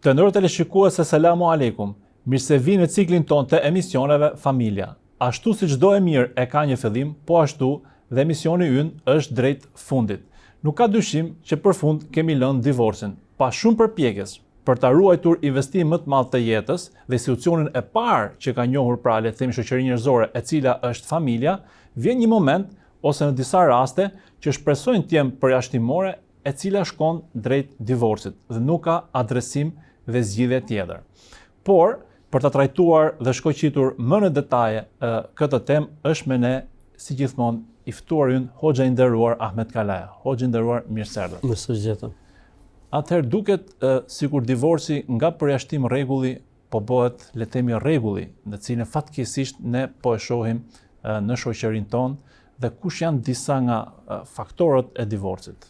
Të nderuar teleshikues, selamu alaikum. Mirë se vini në ciklin ton të emisioneve Familja. Ashtu si çdo e mirë e ka një fillim, po ashtu dhe emisioni ynë është drejt fundit. Nuk ka dyshim që për fund kemi lënë divorcin, pa shumë përpjekjes për ta ruajtur investimin më të madh të jetës dhe institucionin e parë që ka njohur pra le të themi shoqërinë njerëzore, e cila është familja, vjen një moment ose në disa raste që shpresojnë të jenë përjashtimore, e cila shkon drejt divorcit dhe nuk ka adresim dhe zgjidhje tjetër. Por, për ta trajtuar dhe shkoqitur më në detaje këtë temë është me ne, si gjithmonë, i ftuar ynë Hoxha i nderuar Ahmet Kalaja. Hoxha i nderuar, mirë se erdhët. Mirë se gjetëm. Atëherë duket sikur divorci nga përjashtim rregulli po bëhet le të themi rregulli, në cilën fatkeqësisht ne po e shohim në shoqërinë tonë dhe kush janë disa nga faktorët e divorcit.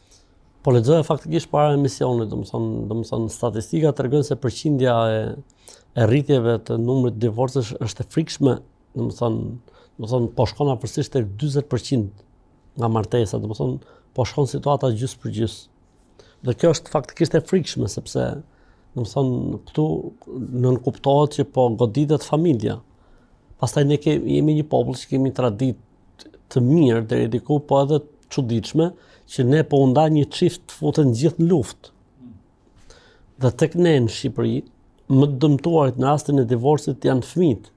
Po lexoja faktikisht para emisionit, domethënë statistika tregon se përqindja e rritjeve të numrit të divorcesh është e frikshme, domethënë po shkon afërsisht tek 40% nga martesa, domethënë po shkon situata gjys për gjys. Dhe kjo është faktikisht e frikshme sepse domethënë këtu nënkuptohet që po goditet familja. Pastaj ne jemi një popull që kemi traditë të mirë deri diku, po edhe të çuditshme, që ne po u nda një çift të futen gjithë në luftë. Dhe tek ne në Shqipëri, më të dëmtuarit në rastin e divorcit janë fëmijët.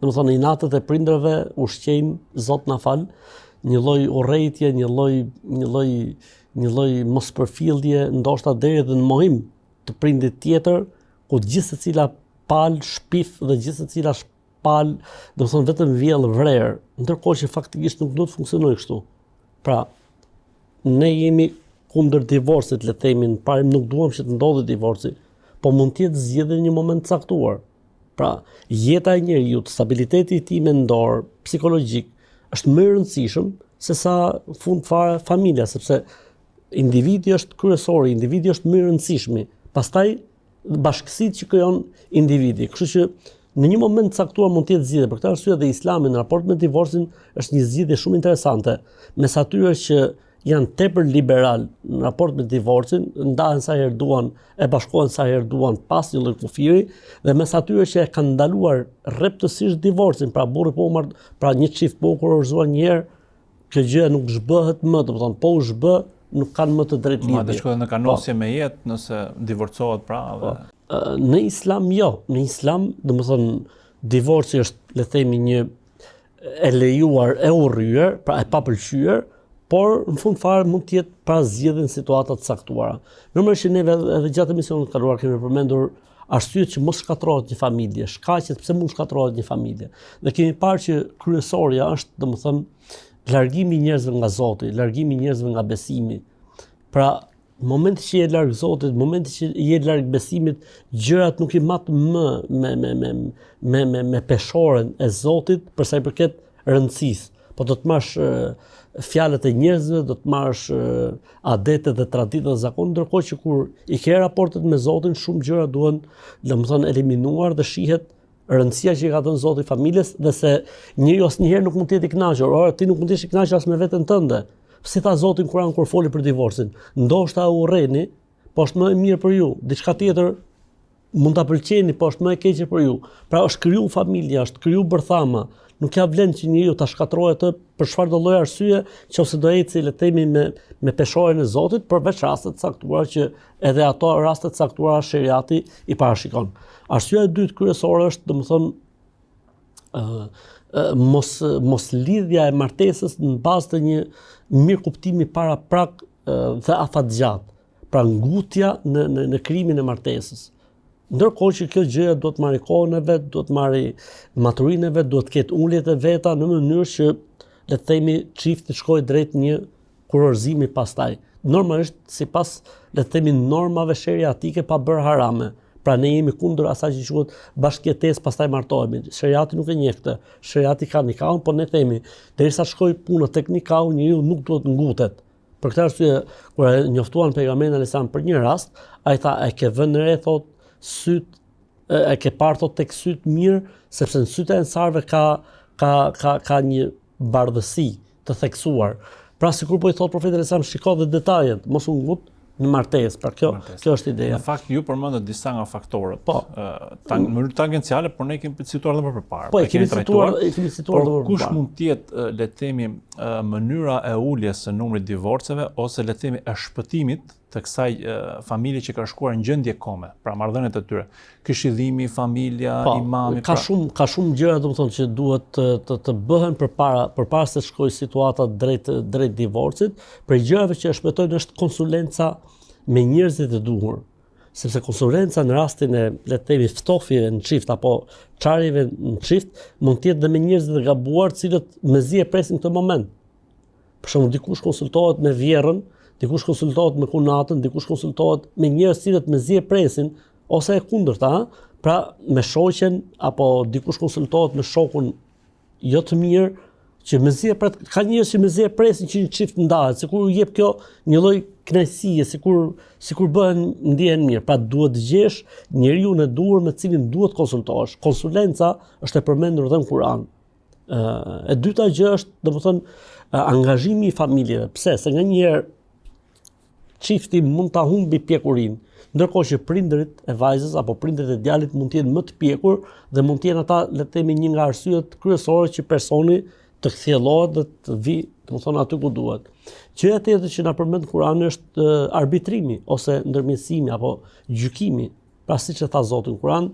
Domethënë inatët e prindërve ushqejnë, Zot na fal, një lloj urrejtje, një lloj mospërfillje, ndoshta deri edhe në mohim të prindit tjetër, ku gjithë secila pal, shpif dhe gjithë secila pal, domethënë vetëm vjell vrerë, ndërkohë që faktikisht nuk duhet të funksionojë kështu. Pra, ne jemi kundër divorcit, le të themi, në parim nuk duam që të ndodhë divorci, po mund të jetë zgjedhje në një moment të caktuar. Pra, jeta e njeriu, stabiliteti i tij mendor, psikologjik, është më i rëndësishëm se sa fund fare familja, sepse individi është kryesori, individi është më i rëndësishmi. Pastaj bashkësitë që krijon individi. Kështu që në një moment të caktuar mund të jetë zgjedhje. Për këtë arsye dhe Islami në raport me divorcin është një zgjedhje shumë interesante. Mes atyre që janë tepër liberal në raport me divorcin, ndahen sa herë duan, e bashkohen sa herë duan pas një lloj kufiri, dhe mes atyre që e kanë ndaluar rreptësisht divorcin, pra burri po marr, pra një çift po kurorzuar një herë, kjo gjë nuk zhbëhet më, domethënë po u zhbë, nuk kanë më të drejtë lidhje. Ma shkohet në kanosje me jetë nëse divorcohet pra dhe... Në Islam jo, në Islam domethënë divorci është le të themi një e lejuar, e urryer, pra e papëlqyer, por në fund fare mund të jetë pra zgjedhje në situata të caktuara. Normalisht që neve edhe gjatë emisionit të kaluar kemi përmendur arsyet që mos shkatërrohet një familje, shkaqet pse mund shkatërrohet një familje. Dhe kemi parë që kryesorja është domethënë largimi i njerëzve nga Zoti, largimi i njerëzve nga besimi. Pra, në momentin që je larg Zotit, në momentin që je larg besimit, gjërat nuk i mat më me peshoren e Zotit për sa i përket rëndësisë. Po do të marrësh fjalët e njerëzve, do të marrësh adetet dhe traditat dhe zakon, ndërkohë që kur i ke raportet me Zotin, shumë gjëra duhen, domethënë, eliminuar dhe shihet rëndësia që i ka dhënë Zoti familjes, dhe se njeriu asnjëherë nuk mund të jetë i kënaqur, ti nuk mund të jesh i kënaqur as me veten tënde. Si tha Zoti në Kur'an kur foli për divorcin, ndoshta u urreni, po është më e mirë për ju, diçka tjetër mund ta pëlqeni, po është më e keqe për ju. Pra është kriju familja, është kriju bërthama. Nuk ka vlen që njeriu ta shkatërrojë atë për çfarë do lloj arsye, nëse do ecë le të themi me peshorën e Zotit, përveç raste të caktuara që edhe ato raste të caktuara sheriati i parashikon. Arsyeja e dytë kryesore është domethënë mos lidhja e martesës në bazë të një mirë kuptimi para prak dhe afatgjat. Pra ngutja në krimin e martesës. Ndërkohë që kjo gjë do të marrë kohën e vet, do të marrë maturinë e vet, do të ketë uljet e veta në mënyrë që le të themi çifti shkojë drejt një kurorzimi pastaj. Normalisht sipas le të themi normave sheriatike pa bërë harame. Pra ne jemi kundër asaj që quhet bashkëjetesë pastaj martohemi. Sheriati nuk e njeh këtë. Sheriati ka nikahun, po ne themi derisa shkojë puna tek nikahu, njeriu nuk duhet ngutet. Për këtë arsye kur e njoftuan pejgamberin alayhisalam për një rast, ai tha e ke vënë re thotë syt e ke parë thot tek syt mirë, sepse në syt e ensarve ka një bardhësi të theksuar. Pra sikur po i thot profeti alayhisalam, shiko dhe detajet, mos u ngut, në martesë. Pra kjo është ideja. Në fakt ju përmendët disa nga faktorët. Po. Në mënyrë tangenciale, por ne kemi cituar edhe më përpara. Po, e kemi cituar edhe më por përpara. Kush mund të jetë, le të themi, mënyra e uljes së numrit divorceve ose le të themi e shpëtimit të kësaj familje që ka shkuar në gjendje kome, pra marrëdhëniet e tyre. Këshillimi, familja, imami. Ka shumë gjëra domethënë që duhet të bëhen përpara se të shkojë situata drejt divorcit. Për gjërave që e shpëtojnë është konsulenca me njerëzit e duhur. Sepse konsulenca në rastin e le të themi ftofjeve në çift apo çarjeve në çift mund të jetë dhe me njerëz të gabuar, të cilët mezi e presin këtë moment. Për shembull, dikush konsultohet me vjerrën, dikush konsultohet me kunatën, dikush konsultohet me njerëz që mezi e presin ose e kundërta, pra me shoqen apo dikush konsultohet me shokun jo të mirë që mezi e pret, ka njerëz që mezi e presin që një çift ndahet, sikur u jep kjo një lloj kënaqësie, sikur bëhen ndihen mirë. Pra duhet të gjesh njeriu e duhur me cilin duhet konsultohesh. Konsulenca është e përmendur edhe në Kur'an. E dyta gjë është, domethënë, angazhimi i familjeve. Pse? Se nganjëherë çifti mund ta humbi pjekurinë, ndërkohë që prindërit e vajzës apo prindërit e djalit mund të jenë më të pjekur dhe mund të jenë ata, le të themi, një nga arsyet kryesore që personi të kthjellohet dhe të vi, domethënë, aty ku duhet. Gjëja tjetër që na përmend Kurani është arbitrimi ose ndërmjetësimi apo gjykimi. Pra siç e tha Zoti në Kur'an,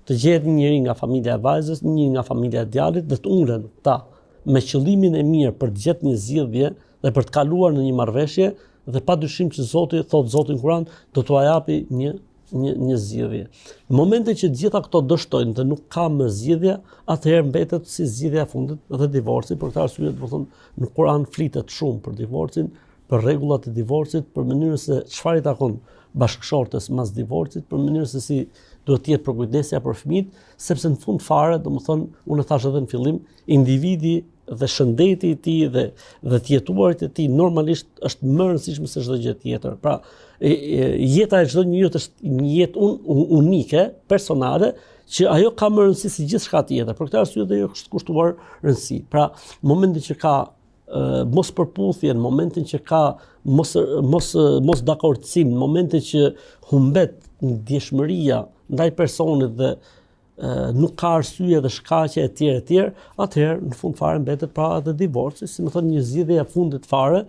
të gjehet një njeri nga familja e vajzës, një nga familja e djalit dhe të ulen ta me qëllimin e mirë për të gjetur një zgjidhje dhe për të kaluar në një marrëveshje dhe padyshim që Zoti në Kur'an do t'u japi një zgjidhje. Në momentin që gjitha këto dështojnë dhe nuk ka më zgjidhje, atëherë mbetet si zgjidhja e fundit dhe divorci. Për këtë arsye, në Kur'an flitet shumë për divorcin, për rregullat e divorcit, për mënyrën se çfarë i takon bashkëshortes mas divorcit, për mënyrën se si duhet të jetë përkujdesja për fëmijët, sepse në fund fare, domethënë, unë thash edhe në fillim, individi dhe shëndeti i tij dhe të jetuarit e tij normalisht është më e rëndësishme se çdo gjë tjetër. Pra, jeta e çdo njeriu është një jetë unike, personale, që ajo ka më rëndësi se gjithçka tjetër. Për këtë arsye dhe ajo është kushtuar rëndësi. Pra, në momentin që ka mos përputhje, në momentin që ka mos dakordësim, në momentin që humbet ndjeshmëria ndaj personit dhe nuk ka arsye dhe shkaqe e tjerë, atëherë në fund fare mbetet pra edhe divorci, si më thonë, një zgjidhje e fundit fare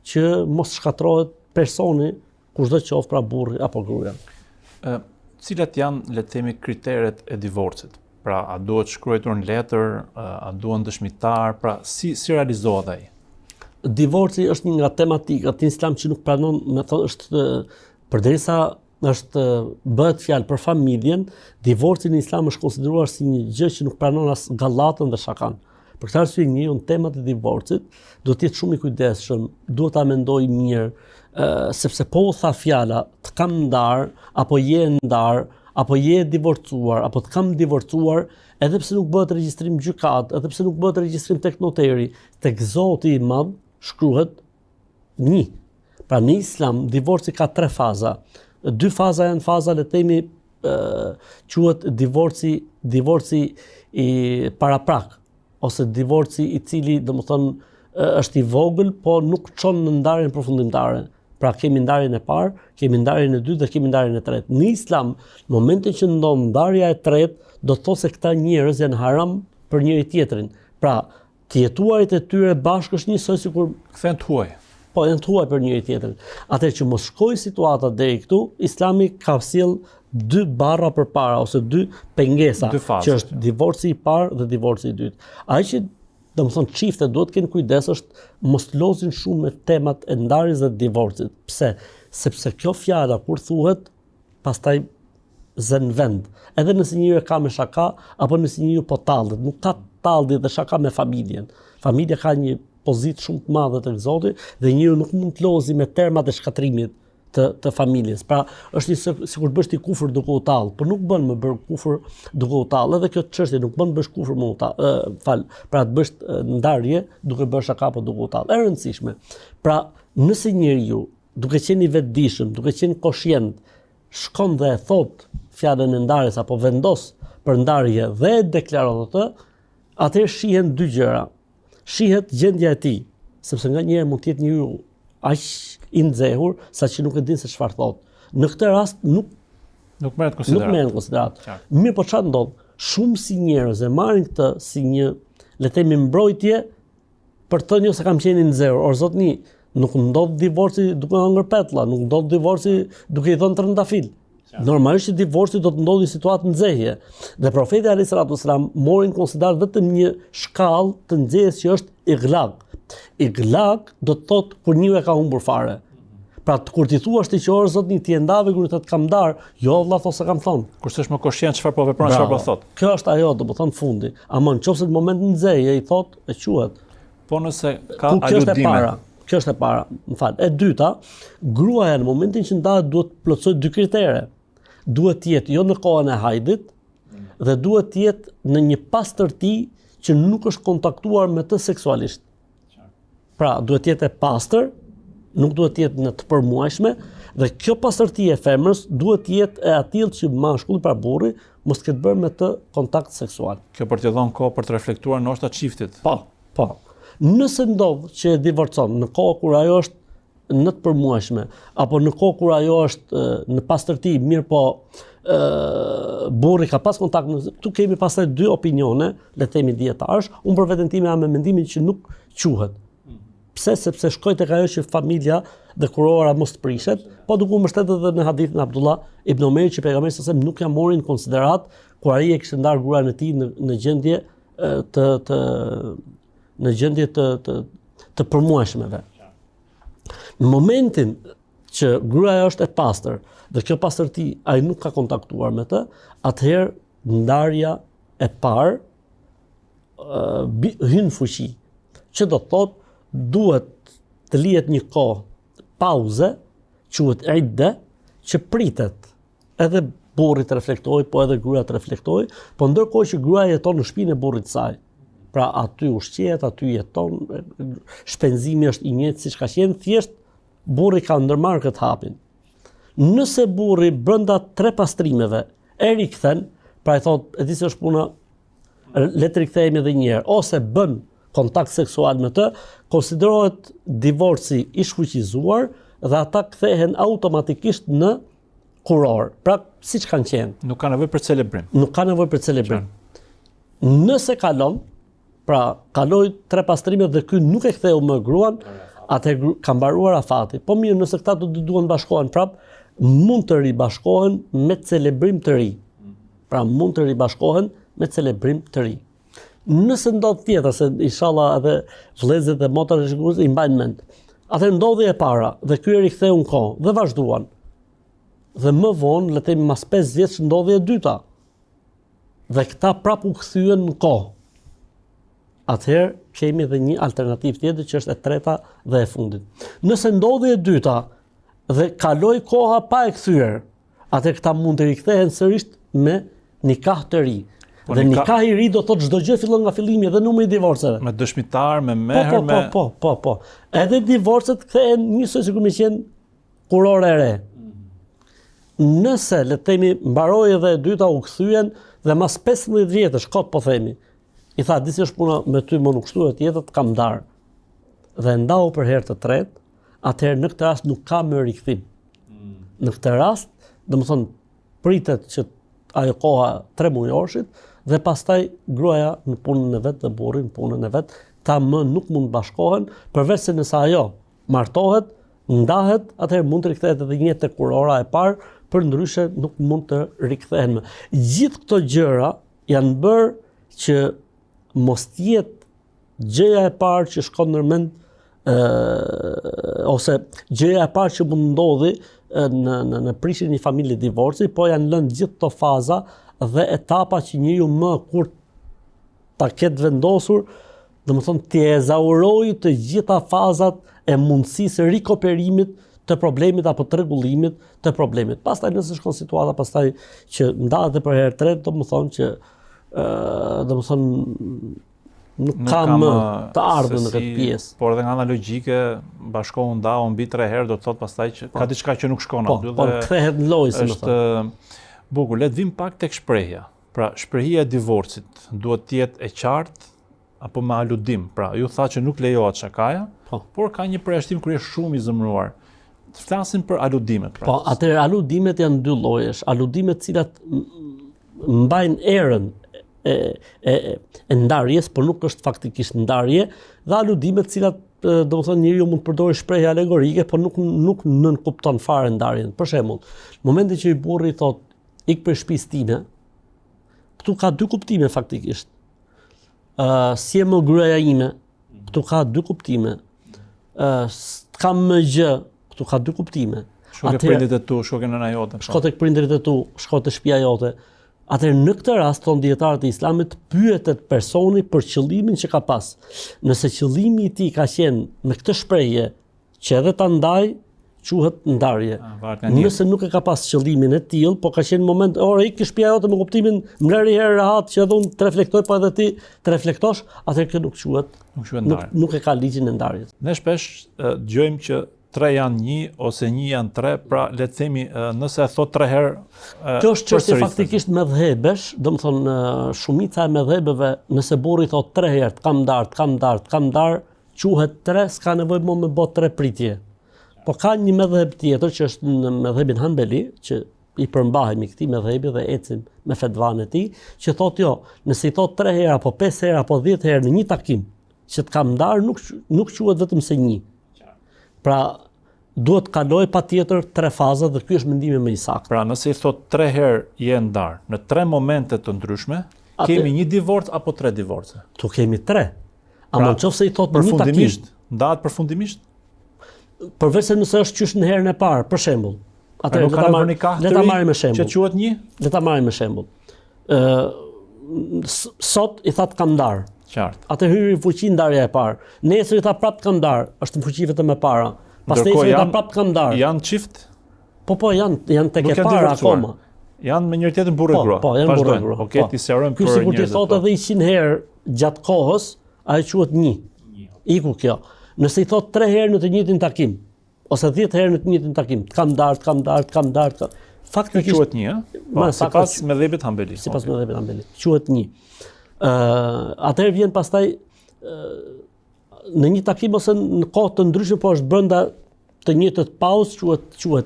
që mos shkatërrohet personi, kushdo qoftë, pra burri apo gruaja. Cilat janë, le të themi, kriteret e divorcit? Pra, a duhet shkruar në letër, a duhet dëshmitar, pra si realizohet ai? Divorci është një nga tematikat në Islam që nuk pranon, me thonë, është përderisa bëhet fjalë për familjen, divorci në Islam është konsideruar si një gjë që nuk pranon as gallatën dhe shakan. Për këtë arsye njeriu në temat e divorcit duhet të jetë shumë i kujdesshëm, duhet ta mendojë mirë, sepse po u tha fjala të kam ndar, apo je ndar, apo je divorcuar, apo të kam divorcuar, edhe pse nuk bëhet regjistrim gjykat, edhe pse nuk bëhet regjistrim tek noteri, tek Zoti i Madh shkruhet një. Pra në Islam divorci ka 3 faza. 2 faza janë faza, le të themi, quhet divorci i paraprak ose divorci i cili, domethënë, është i vogël, po nuk çon në ndarjen përfundimtare. Pra kemi ndarjen e parë, kemi ndarjen e dytë dhe kemi ndarjen e tretë. Në Islam, në momentin që ndodh ndarja e tretë, do të thotë se këta njerëz janë haram për njëri tjetrin. Pra, të jetuarit e tyre bashkë është njësoj sikur kthehen të huaj. Po janë të huaj për njëri tjetrin. Atëherë që mos shkojë situata deri këtu, Islami ka sjell 2 barra përpara ose 2 pengesa, që është divorci i parë dhe divorci i dytë. Ai që domethënë çiftet duhet të kenë kujdes është mos lozin shumë me temat e ndarjes dhe divorcit. Pse? Sepse kjo fjala kur thuhet, pastaj zën vend. Edhe nëse njëri ka me shaka apo nëse njëri po tallet, nuk ka tallje dhe shaka me familjen. Familja ka një pozitë shumë të madhe tek Zoti dhe njeriu nuk mund të lozi me termat e shkatrimit të familjes. Pra, është sikur bësh ti kufër duke u tall, por nuk bën më bër kufër duke u tall. Edhe kjo çështje nuk bën bësh kufër më u tall. Pra të bësh ndarje duke bërë shaka apo duke u tall. Është e rëndësishme. Pra, nëse njeriu duke qenë i vetëdijshëm, duke qenë koshient, shkon dhe e thot fjalën e ndarjes apo vendos për ndarje dhe e deklaron atë, atëherë shihen 2 gjëra. Shihet gjendja e tij, sepse nganjëherë mund të jetë njeriu aq i nxehur saqë nuk e din se çfarë thotë. Në këtë rast nuk merret në konsiderat. Mirë, po çfarë ndodh? Shumë si njerëz e marrin këtë si një, le të themi, mbrojtje për të thënë se kam qenë i nxehur. Or zotni, nuk ndodh divorci duke hëngër petlla, nuk ndodh divorci duke i dhënë trëndafil. Normalisht divorci do të ndodhë në situatë nxehje. Dhe profeti alayhis salam mori në konsiderat vetëm një shkallë të nxehjes që është iglaq. Iglaq do të thotë kur njëu e ka humbur fare. Pra kur ti thuash ti që orë zotni ti e ndave kur të kam dar, jo vëlla thosë kam thonë. Kurse është më koshient çfarë po vepron, çfarë po thot. Kjo është ajo, domethënë fundi. Ama nëse në moment nxehje i thot e quhet. Po nëse ka aludime. Kjo është e para, më fal. E dyta, gruaja në momentin që ndahet duhet të plotësojë dy kritere. Duhet të jetë jo në kohën e hajdit dhe duhet të jetë në një pastërti që nuk është kontaktuar me të seksualisht. Pra, duhet të jetë e pastër, nuk duhet të jetë në të përmuajshme dhe kjo pastërti e femrës duhet të jetë e atill që mashkulli pra burri mos ketë bërë me të kontakt seksual. Kjo për t'i dhënë kohë për të reflektuar ndoshta çiftit. Po. Nëse ndodh që e divorcon në kohë kur ajo është në të përmuajshme, apo në kohë kur ajo është në pastërti, mirë po burri ka pas kontakt, këtu kemi pastaj dy opinione, le të themi dietarësh, unë për veten time jam me mendimin që nuk quhet. Pse? Sepse shkoj tek ajo që familja dhe kurora mos të prishet, po duke u mbështetur edhe në hadithin Abdullah ibn Omerit që pejgamberi sa nuk ja mori në konsiderat kur ai e kishte ndarë gruan e tij në gjendje të përmuajshmeve. Në momentin që gruaja është e pastër dhe kjo pastërti ai nuk ka kontaktuar me të, atëherë ndarja e parë hyn fuqi. Që do të thotë duhet të lihet një kohë pauze, quhet idde, që pritet edhe burri të reflektojë, po edhe gruaja të reflektojë, po ndërkohë që gruaja jeton në shtëpinë e burrit të saj. Pra aty ushqehet, aty jeton, shpenzimi është i njëjtë siç ka qenë, thjesht burri ka ndërmarrë këtë hapin. Nëse burri brenda 3 pastrimeve e rikthen, pra i thotë, e di se është puna, le të rikthehemi edhe një herë, ose bën kontakt seksual me të, konsiderohet divorci i shfuqizuar dhe ata kthehen automatikisht në kuror. Pra, siç kanë qenë. Nuk ka nevojë për celebrim. Nuk ka nevojë për celebrim. Nëse kalon, pra kaloi 3 pastrime dhe ky nuk e ktheu më gruan, atë ka mbaruar afati. Po mirë, nëse këta do të duan bashkohen prap, mund të ribashkohen me celebrim të ri. Pra mund të ribashkohen me celebrim të ri. Nëse ndodh tjetër, se inshallah edhe vëllezërit dhe motrat e shikues i mbajnë mend. Atë ndodhi e para dhe ky e riktheu në kohë dhe vazhduan. Dhe më vonë, le të themi mas 5 vjeç ndodhi e dyta. Dhe këta prap u kthyen në kohë. Atëherë kemi edhe një alternativë tjetër që është e treta dhe e fundit. Nëse ndodhi e dyta dhe kaloi koha pa e kthyer, atëherë këta mund të rikthehen sërish me nikah të ri. Dhe nikah i ri do thotë çdo gjë fillon nga fillimi dhe numri i divorceve. Me dëshmitar, me meher, Po. Edhe divorcet kthehen njësoj sikur më qenë kurore e re. Nëse le të themi mbaroi edhe e dyta u kthyen dhe mas 15 vjetësh kot po themi. I tha, disi është puna me ty më nuk shtuhet tjetër, kam ndarë. Dhe ndau për herë të tretë, atëherë në këtë rast nuk ka më rikthim. Në këtë rast, domethënë pritet që ajo koha 3 mujorshit dhe pastaj gruaja në punën e vet dhe burri në punën e vet, ta më nuk mund bashkohen, përveç se nëse ajo martohet, ndahet, atëherë mund të rikthehet edhe një tek kurora e parë, përndryshe nuk mund të rikthehen më. Gjithë këto gjëra janë bërë që mos jetë gjëja e parë që shkon ndërmend ose gjëja e parë që mund ndodhi në prishjen e një familje divorci, po janë lënë gjithë këto faza dhe etapa që njeriu më kur ta ketë vendosur, domethënë të ezaurojë të gjitha fazat e mundësisë rikoperimit të problemit apo të rregullimit të problemit. Pastaj nëse shkon situata pastaj që ndahet për herë tretë, domethënë që nuk kam të ardhur në këtë pjesë. Por edhe nga ana logjike, bashkohu ndau mbi 3 herë do të thotë pastaj që ka diçka që nuk shkon aty dhe kthehet në lojë, si më thonë. Është bukur, le të vim pak tek shprehja. Pra, shprehja e divorcit duhet të jetë e qartë apo me aludim. Pra, ju tha që nuk lejohet shakaja, por ka një përjashtim kur është shumë i zëmruar. Flasim për aludimet. Pra. Po, atëherë aludimet janë dy llojesh. Aludimet cilat mbajnë erën e ndarjes, por nuk është faktikisht ndarje, dhe aludimet cilat domethënë njeriu mund të përdorë shprehje alegorike, por nuk nënkupton fare ndarjen. Për shembull, në momentin që i burri thot ik për shtëpisë time, këtu ka dy kuptime faktikisht. Si e më gruaja ime, këtu ka dy kuptime. Kam më gjë, këtu ka dy kuptime. Shko ke prindrit e tu, shko ke nëna jote. Shko tek prindrit e tu, shko te shtëpia jote. Atëherë në këtë rast thon dietarët e Islamit pyetet personi për qëllimin që ka pas. Nëse qëllimi i tij ka qenë me këtë shprehje që edhe ta ndaj, quhet ndarje. Nëse nuk e ka pas qëllimin e tillë, po ka qenë moment, ora ik ke shtëpia jote me kuptimin mreri herë rahat që edhe unë të reflektoj, po edhe ti të reflektosh, atëherë kjo nuk quhet ndarje. Nuk e ka ligjin e ndarjes. Ne shpesh dëgjojmë që 3 janë 1 ose 1 janë 3, pra le të themi nëse e thot 3 herë. Kjo është çështje faktikisht medhhebesh, domethënë shumica e medhhebeve nëse burri thot 3 herë të kam ndar, quhet 3, s'ka nevojë më me bë 3 pritje. Po ka një medhheb tjetër që është në medhhebin Hanbeli, që i përmbahemi këtij medhhebi dhe ecim me fetvan e tij, që thotë jo, nëse i thot 3 herë apo 5 herë apo 10 herë në një takim që të kam ndar, nuk quhet vetëm se 1. Pra, duhet kaloj patjetër 3 faza dhe ky është mendimi më i saktë. Pra, nëse i thot 3 herë je ndar, në 3 momente të ndryshme, kemi 1 divorc apo 3 divorce? Tu kemi 3. Ama nëse i thot në një takim, ndahet përfundimisht? Përveç se nëse është qysh në herën e parë, për shembull. Atëherë le ta marrim me shembull. Që quhet 1? Le ta marrim me shembull. Sot i that kam ndar. Qartë. Atë hyri në fuqi ndarja e parë. Nesër i tha prapë kam ndar, është në fuqi vetëm e para. Pastaj i tha prapë kam ndar. Janë çift? Po, janë tek e para akoma. Janë me njëri tjetrin burrë grua. Po, janë burrë grua. Okej, ti sqarojmë për njerëzit. Ky sikur ti thotë edhe 100 herë gjatë kohës, ai quhet 1. Iku kjo. Nëse i thot 3 herë në të njëjtin takim, ose 10 herë në të njëjtin takim, kam ndar. Faktikisht quhet 1, ëh? Sipas medhhebit Hanbeli. Sipas medhhebit Hanbeli. Quhet 1. Atëherë vjen pastaj në një takim ose në kohë të ndryshme, po është brenda të njëjtët pauzë, quhet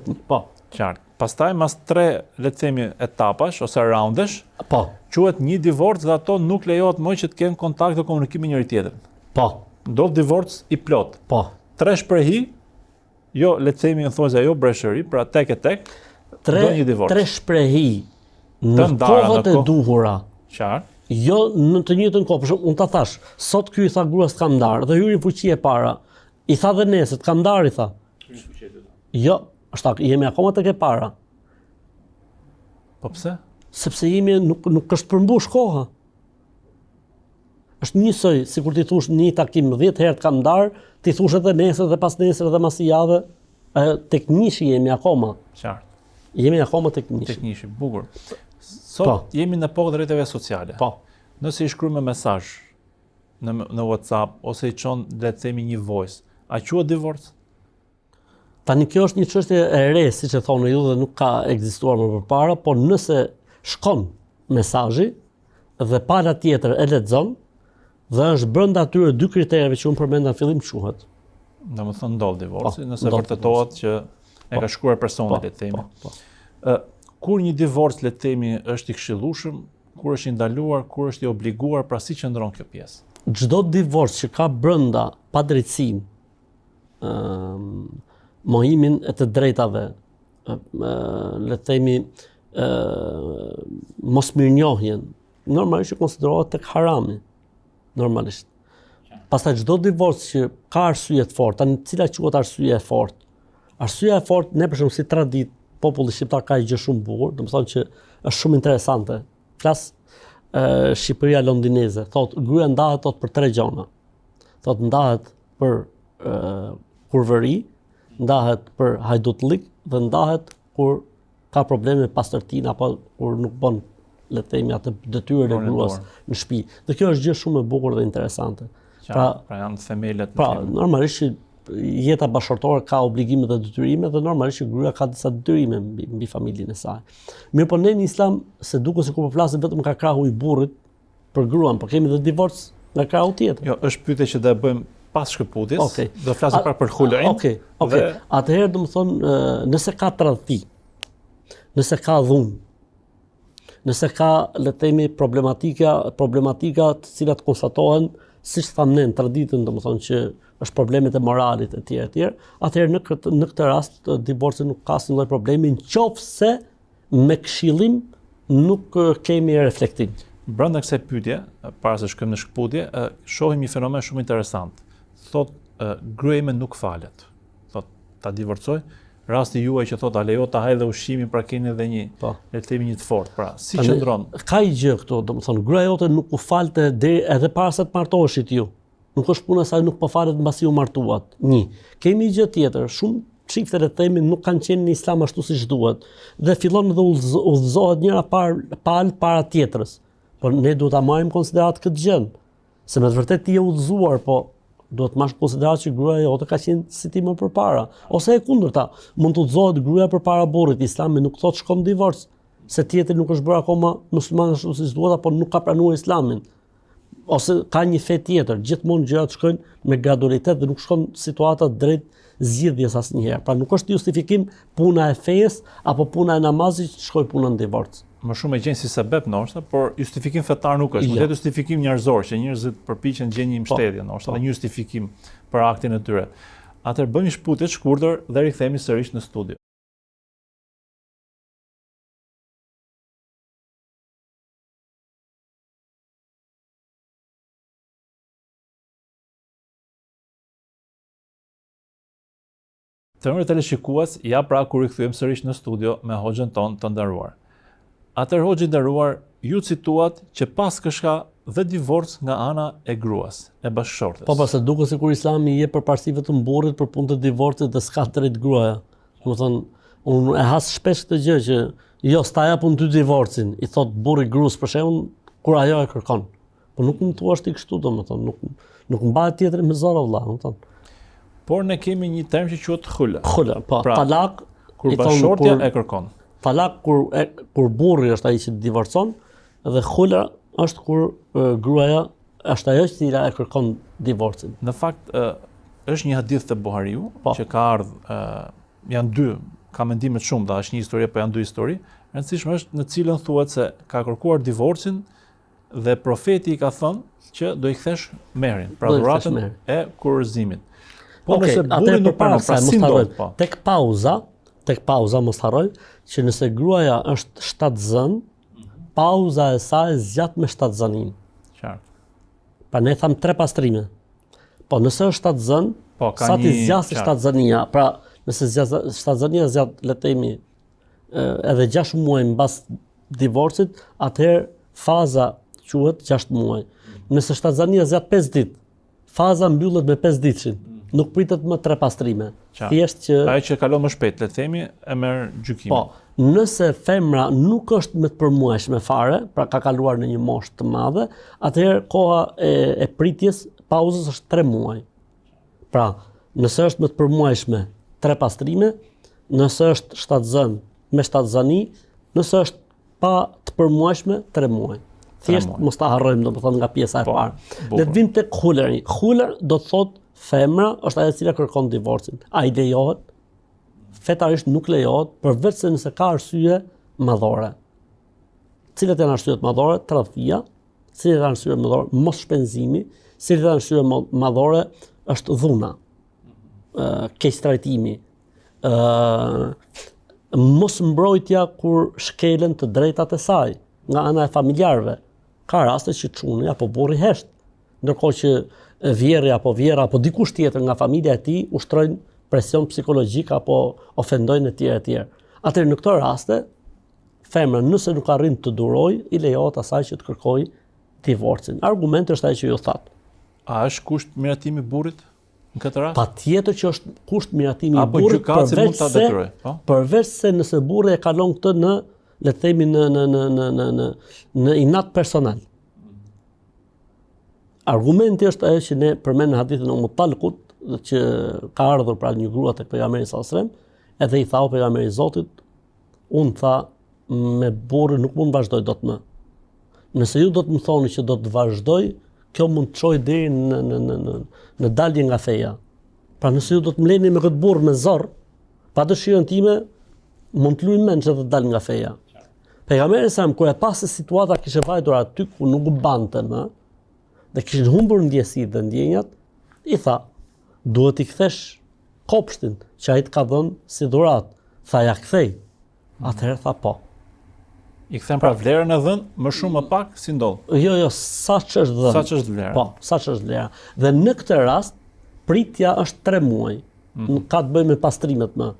1. Po. Qartë. Pastaj mas 3, le të themi, etapash ose raundesh, po, quhet 1 divorc dhe ato nuk lejohet më që të kenë kontakt dhe komunikim me njëri tjetrin. Po. Ndodh divorc i plot. Po. 3 shprehi, jo le të themi në thonjza jo breshëri, pra tek e tek, do një divorc. 3 shprehi në kohët e duhura. Qartë. Jo në të njëjtën kohë, për shembull, unë ta thash, sot ky i tha gruas kam ndar dhe hyri në fuqi e para. I tha dhe nesër kam ndar, i tha. Jo, jemi akoma tek e para. Po pse? Sepse nuk është përmbush koha. Është njësoj, sikur ti thosh në një takim 10 herë kam ndar, ti thosh edhe nesër dhe pas nesër dhe mas javë, tek njëshi jemi akoma. Qartë. Jemi akoma tek njëshi. Tek njëshi, bukur. Sot jemi në epokën e rrjeteve sociale. Po. Nëse i shkruaj me mesazh në WhatsApp ose i çon le të themi një voice, a quhet divorc? Tani kjo është një çështje e re, siç e thonë ju, dhe nuk ka ekzistuar më përpara, por nëse shkon mesazhi dhe para tjetër e lexon dhe është brenda atyre 2 kritereve që unë përmenda në fillim, quhet. Domethënë ndodh divorci, nëse vërtetohet që e ka shkruar personi, le të themi. Kur një divorc, le të themi, është i këshillueshëm, kur është i ndaluar, kur është i obliguar, pra si qëndron kjo pjesë? Çdo divorc që ka brenda padrejtësinë, mohimin e të drejtave, le të themi, mosmirnjohjen, normalisht konsiderohet tek harami, normalisht. Pastaj çdo divorc që ka arsye të forta, tani cila quhet arsye e fortë? Arsyeja e fortë, ne për shembull si tradit, populli shqiptar ka një gjë shumë bukur, domethënë që është shumë interesante. Flas Shqipëria londineze, thotë gruaja ndahet për 3 gjona. Thotë ndahet për kurvëri, ndahet për hajdutlik dhe ndahet kur ka probleme me pastërtinë apo kur nuk bën, le të themi, atë detyrën e gruas në shtëpi. Dhe kjo është gjë shumë e bukur dhe interesante. Pra janë themelet. Pra normalisht jeta bashkëtorë ka obligime dhe detyrime dhe normalisht që gruaja ka disa detyrime mbi familjen e saj. Mirë, po ne në Islam, se duket sikur po flasim vetëm ka krahu i burrit për gruan, po kemi dhe divorc nga krau tjetër. Jo, është pyetje që do e bëjmë pas shkëputjes. Okej. Do flasim pak për hulërin. Okej. Atëherë do të thonë, nëse ka tradhti, nëse ka dhunë, nëse ka, le të themi, problematika të cilat konstatohen, siç thamë ne në traditën, do të thonë që është problemet e moralit e tjerë, atëherë në këtë rast divorci nuk ka asnjë lloj problemi, nëse me këshillim nuk kemi reflektim. Brenda kësaj pyetje, para se shkojmë në shkëputje, shohim një fenomen shumë interesant. Thot gruaja ime nuk falet. Thot ta divorcoj. Rasti juaj që thot a lejo ta haj dhe ushqimin, pra keni edhe një, le të themi një të fortë. Pra, si qëndron? Ka një gjë këtu, domethënë gruaja jote nuk u falte edhe para se të martoheshit ju. Nuk është puna saj nuk po falet mbasi u martuat. Kemi një gjë tjetër, shumë çifte le të themi nuk kanë qenë në islam ashtu siç duhet dhe fillon dhe udhëzohet njëra para tjetrës. Por ne duhet ta marrim konsiderat këtë gjë. Se me të vërtetë ti je udhëzuar, po duhet marrësh konsiderat që gruaja jote ka qenë si ti më përpara. Ose e kundërta, mund të udhëzohet gruaja përpara burrit. Islami nuk thotë shkon divorc, se tjetri nuk është bërë akoma musliman ashtu siç duhet apo nuk ka pranuar islamin. Ose ka një fe tjetër, gjithmonë gjërat shkojnë me gradualitet dhe nuk shkon situata drejt zgjidhjes asnjëherë. Pra nuk është justifikim puna e fesë apo puna e namazit që shkoj puna në divorc. Më shumë e gjenë si sebeb ndoshta, por justifikim fetar nuk është. Mund të jetë justifikim njerëzor që njerëzit përpiqen të gjejnë një mbështetje, ndoshta dhe një justifikim për aktin e tyre. Atëherë bëjmë një shkputje të shkurtër dhe rikthehemi sërish në studio. Të nderuar teleshikues, ja pra kur rikthyem sërish në studio me hoxhën tonë të nderuar. Atëherë hoxhë i nderuar, ju cituat që pas këshka dhe divorc nga ana e gruas, e bashkëshortes. Po se duket sikur Islami i jep përparësi vetëm burrit për punë të divorcit dhe s'ka drejt gruaja. Domethënë, unë e has shpesh këtë gjë që jo sta japun ty divorcin, i thot burri gruas për shembull, kur ajo e kërkon. Po nuk më thua ti kështu, domethënë, nuk mbahet tjetër me zor vëlla, domethënë. Por ne kemi një term që quhet khula. Khula, po, pra, talak kur bashkëshortja e kërkon. Talak kur burri është ai që divorcon dhe khula është kur gruaja është ajo që e kërkon divorcin. Në fakt është një hadith të Buhariu që ka ardhur, janë dy, ka mendime të shumta, është një histori apo janë dy histori. E rëndësishme është në cilën thuhet se ka kërkuar divorcin dhe profeti i ka thënë që do i kthesh merin, pra dhuratën e kurorëzimit. Po nëse burri nuk pranon, pra si ndodh po? Tek pauza mos harroj që nëse gruaja është shtatzën, pauza e saj zgjat me shtatzënin. Qartë. Pa ne tham 3 pastrime. Po nëse është shtatzën, sa ti zgjasë shtatzënia, pra nëse shtatzënia zgjat le të themi edhe 6 muaj mbas divorcit, atëherë faza quhet 6 muaj. Nëse shtatzënia zgjat 5 ditë, faza mbyllet me 5 ditëshin. Nuk pritet më 3 pastrime. Thjesht që ajo që kalon më shpejt, le të themi, e merr gjykimin. Po, nëse femra nuk është me të përmuajshme fare, pra ka kaluar në një moshë të madhe, atëherë koha e pritjes pauzës është 3 muaj. Pra, nëse është me të përmuajshme 3 pastrime, nëse është shtatzën me shtatzëni, nëse është pa të përmuajshme 3 muaj. Thjesht mos ta harrojmë, domethënë nga pjesa e parë. Le të vim tek huleri. Huler do të thotë femra është ajo e cila kërkon divorcin. Ai lejohet, fetarisht nuk lejohet, përveç se nëse ka arsye madhore. Cilat janë arsyet madhore? Tradhtia, cilat janë arsyet madhore? Mos shpenzimi, cilat janë arsyet madhore? Është dhuna, keq trajtimi, mos mbrojtja kur shkelen të drejtat e saj nga ana e familjarëve. Ka raste që çuni apo burri hesht, ndërkohë që vjerra apo dikush tjetër nga familja e tij ushtrojnë presion psikologjik apo ofendojnë etj. Atëherë në këto raste, femra nëse nuk arrin të durojë, i lejohet asaj që të kërkojë divorcin. Argumenti është ai që ju thatë. A është kusht miratimi i burrit në këtë rast? Patjetër që është kusht miratimi i burrit, përveç se nëse burri e kalon këtë në, le të themi, në inat personal. Argumenti është ajo që ne përmend në hadithin e Mutalqut, që ka ardhur pra një grua tek pejgamberi sallallahu alajhi wasallam, edhe i thau pejgamberi i Zotit, unë tha me burrin nuk mund vazhdoj dot më. Nëse ju do të më thoni që do të vazhdoj, kjo mund të çojë deri në dalje nga feja. Pra nëse ju do të mleni me këtë burr me zor, pa dëshirën time, mund të luaj mend që të dal nga feja. Pejgamberi sa kur e pa se situata kishte vajtur aty ku nuk u bante më, dhe kishin humbur ndjesitë dhe ndjenjat, i tha, duhet i kthesh kopshtin që ai të ka dhënë si dhuratë. Tha ja kthej. Atëherë tha po. I kthen pra vlerën e dhënë, më shumë më pak si ndodh. Jo, sa ç'është dhënë. Sa ç'është vlera. Po, sa ç'është vlera. Dhe në këtë rast, pritja është 3 muaj. Nuk ka të bëjë me pastrimet më.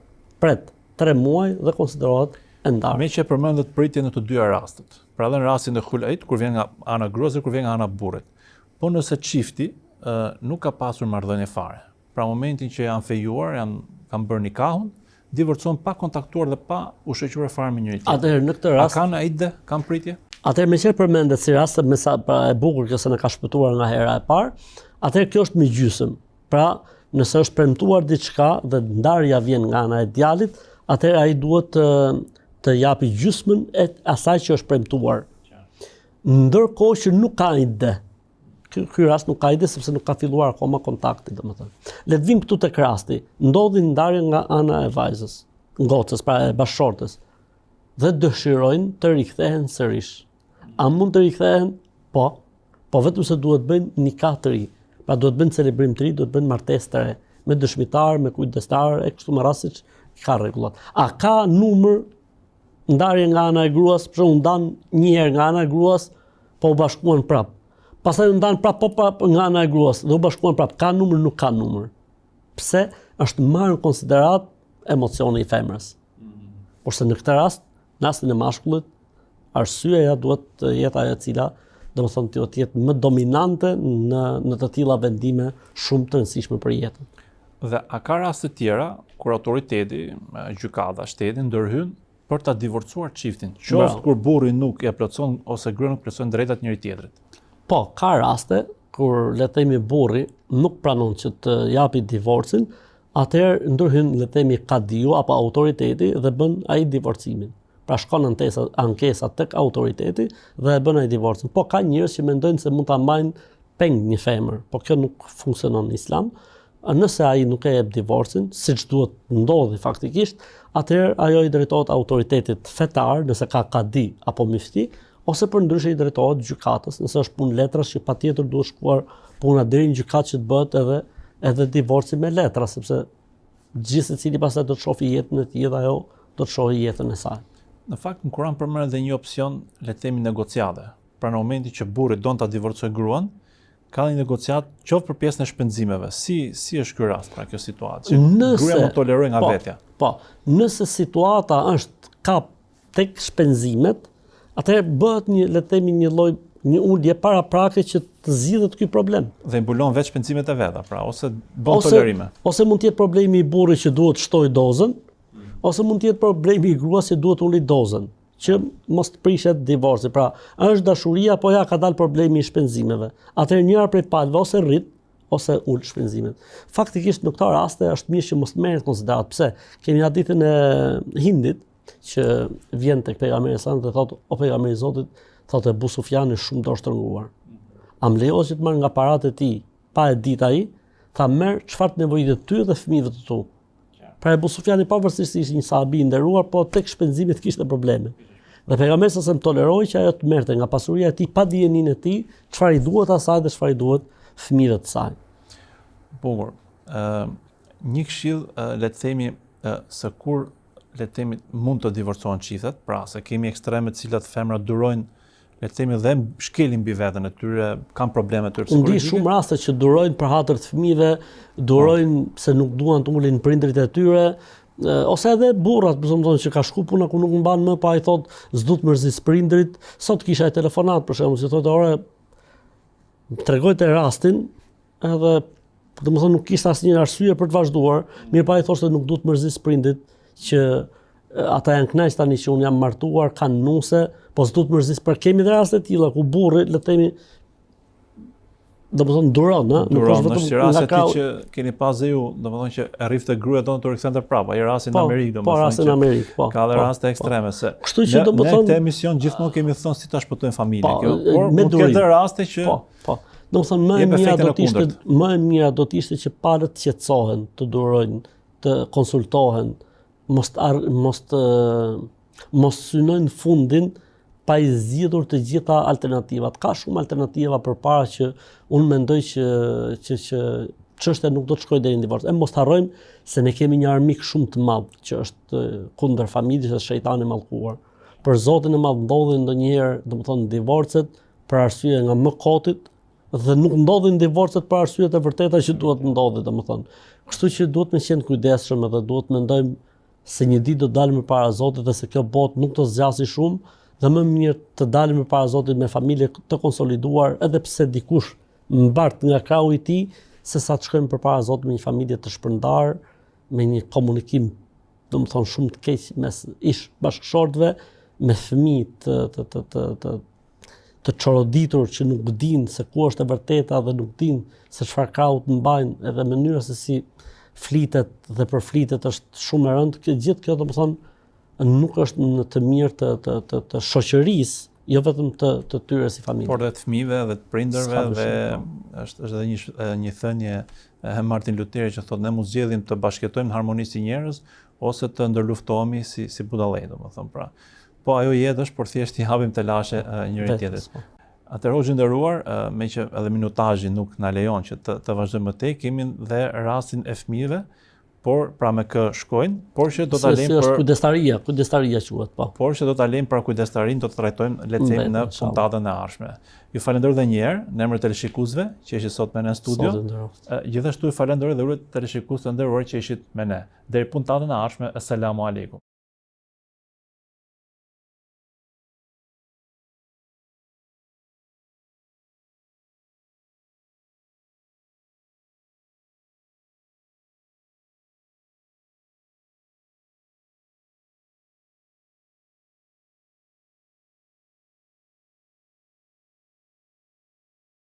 Pret 3 muaj dhe konsiderohet e ndarë. Me që e përmendet pritje në të dyja rastet. Pra edhe në rastin e hulait, kur vjen nga ana gruas dhe kur vjen nga ana burrit. Po nëse çifti nuk ka pasur marrëdhënie fare. Pra momentin që janë fejuar, kanë bërë nikahun, divorcon pa kontaktuar dhe pa u shoqëruar fare me njëri tjetrin. Atëherë në këtë rast, a kanë ide, kanë pritje? Atëherë me çfarë përmendet si rast me sa pra e bukur që se na ka shpëtuar nga hera e parë, atëherë kjo është me gjysmë. Pra, nëse është premtuar diçka dhe ndarja vjen nga ana e djalit, atëherë ai duhet të japi gjysmën e asaj që është premtuar. Ndërkohë që nuk ka ide. Ky rast nuk ka ide sepse nuk ka filluar akoma kontakti, domethënë. Le të vim këtu tek rasti. Ndodhi ndarje nga ana e vajzës, ngocës, pra e bashkëshortës. Dhe dëshirojnë të rikthehen sërish. A mund të rikthehen? Po. Po vetëm se duhet bëjnë nikah të ri. Pra duhet bëjnë celebrim të ri, duhet bëjnë martesë të re, me dëshmitar, me kujdestar, e kështu me radhë siç ka rregullat. A ka numër ndarje nga ana e gruas, për shembull ndan një herë nga ana e gruas, po u bashkuan prap. Pastaj u ndan prap nga ana e gruas dhe u bashkuan prap. Ka numër, nuk ka numër. Pse? Është marrë në konsiderat emocioni i femrës. Kurse në këtë rast, në rastin e mashkullit, arsyeja duhet të jetë ajo e cila, domethënë të jetë më dominante në të tilla vendime shumë të rëndësishme për jetën. Dhe a ka raste tjera kur autoriteti, gjykata, shteti ndërhyn për ta divorcuar çiftin, qoftë kur burri nuk e plotson ose gruaja nuk plotson drejtat njëri tjetrit? Po, ka raste kur le të themi burri nuk pranon që të japi divorcin, atëherë ndërhyn le të themi kadiu apo autoriteti dhe bën ai divorcimin. Pra shkon ankesa tek autoriteti dhe e bën ai divorcin. Po ka njerëz që mendojnë se mund ta mbajnë peng një femër, po kjo nuk funksionon në Islam. Nëse ai nuk e jep divorcin, siç duhet ndodhi faktikisht, atëherë ajo i drejtohet autoritetit fetar, nëse ka kadi apo mufti, ose për ndryshe i drejtohet gjykatës, nëse është punë letrash që patjetër duhet shkuar puna deri në gjykatë që të bëhet edhe divorci me letra, sepse gjithë secili pastaj do të shohë jetën e tij dhe ajo do të shohë jetën e saj. Në fakt në Kur'an përmendet edhe një opsion, le të themi negociate. Pra në momentin që burri don ta divorcojë gruan, ka një negociat qoftë për pjesën e shpenzimeve. Si është ky rast, pra kjo situatë? Gruaja nuk toleroj nga vetja. Po, nëse situata është kap tek shpenzimet, atëherë bëhet le të themi një ulje paraprake që të zgjidhet ky problem. Dhe mbulon vetë shpenzimet e veta, pra ose bën tolerime. Ose mund të jetë problemi i burrit që duhet shtojë dozën, ose mund të jetë problemi i gruas që duhet ulë dozën, që mos të prishet divorci. Pra, është dashuria apo ja ka dalë problemi i shpenzimeve. Atëherë njëra prej palëve ose rrit ose ul shpenzimet. Faktikisht në këto raste është mirë që mos merret konsiderat. Pse? Kemi hadithin e Hindit që vjen tek pejgamberi sa dhe thotë o pejgamberi i Zotit, thotë Abu Sufjani shumë dorë shtrënguar. A më lejo që të marr nga paratë e tij pa e ditë ai? Tha merr çfarë nevojitet ty dhe fëmijëve të tu. Pra Abu Sufjani pavarësisht ishte një sahabi i nderuar, po tek shpenzimet kishte probleme. Dhe pejgamberi sa më toleroi që ajo të merrte nga pasuria e tij pa dijeninë e tij, çfarë i duhet asaj dhe çfarë i duhet fëmijëve të saj. Bukur. Një këshill le të themi se kur le të themi mund të divorcohen çiftet, pra se kemi ekstreme të cilat femrat durojnë le të themi dhe shkelin mbi veten e tyre, kanë probleme të tyre psikologjike. Ndi shumë raste që durojnë për hatër të fëmijëve, durojnë se nuk duan të ulin prindrit e tyre, ose edhe burrat, për shembull, që ka shku puna ku nuk mban më, pa i thotë s'du të mërzis prindrit. Sot kisha një telefonat për shembull, që thotë ore tregojte rastin, edhe domethënë nuk kishte asnjë arsye për të vazhduar, mirë pa i thoshte nuk du të mërzis prindrit, që ata janë kënaqur tani që unë jam martuar, kanë nuse, po s'du të mërzis, për kemi dhe raste të tilla ku burri, le të themi, domethënë duron, nuk është vetëm nga raste që keni pas dhe ju, domethënë që arrivte gruaja tonë të rikthente prapë, ai rasti në Amerikë, domethënë. Po, rasti në Amerikë, po. Ka dhe raste ekstreme se. Kështu që domethënë në këtë emision gjithmonë kemi thënë si ta shpëtojmë familjen, kjo, por mund të ketë raste që po. Domethënë më e mira do të ishte që palët të qetësohen, të durojnë, të konsultohen, mos synojnë fundin pa i zgjidhur të gjitha alternativat. Ka shumë alternativa përpara që unë mendoj që çështja nuk do të shkojë deri në divorc. E mos harrojmë se ne kemi një armik shumë të madh që është kundër familjes, është shejtani i mallkuar. Për Zotin e madh ndodhin ndonjëherë, domethënë divorcet për arsye nga mëkatit dhe nuk ndodhin divorcet për arsyet e vërteta që duhet ndodhin, domethënë. Kështu që duhet të qenë kujdesshëm edhe duhet të mendojmë se një ditë do të dalëm përpara Zotit dhe se kjo botë nuk do zgjasë shumë dhe më mirë të dalim përpara Zotit me familje të konsoliduar, edhe pse dikush mbart nga krahu i tij, se sa të shkojmë përpara Zotit me një familje të shpërndar, me një komunikim, domethënë shumë të keq mes ish bashkëshortëve, me fëmijë të çoroditur që nuk dinë se ku është e vërteta dhe nuk dinë se çfarë krahu të mbajnë, edhe mënyra se si flitet dhe përflitet është shumë e rëndë. Gjithë kjo domethënë nuk është në të mirë të shoqërisë, jo vetëm të tyre si familje. Por dhe të fëmijëve dhe të prindërve dhe është edhe një thënie e Martin Lutheri që thotë ne mos zgjedhim të bashkëtojmë në harmoni si njerëz ose të ndërluftohemi si budallëj, domethënë pra. Po ajo jetë është, por thjesht i hapim të lashe njëri tjetrit. Atëherë hoxhë nderuar, me që edhe minutazhi nuk na lejon që të vazhdojmë më tej, kemi dhe rastin e fëmijëve, por pra me kë shkojnë, por që do ta lejmë për kujdestaria quhet po. Por që do ta lejmë për kujdestarinë, do të trajtojmë le të themi në puntatën e ardhshme. Ju falenderoj edhe një herë në emër të teleshikuesve që ishit sot me ne në studio. Gjithashtu ju falenderoj edhe juve teleshikues të nderuar që ishit me ne. Deri puntatën e ardhshme, asalamu alaikum.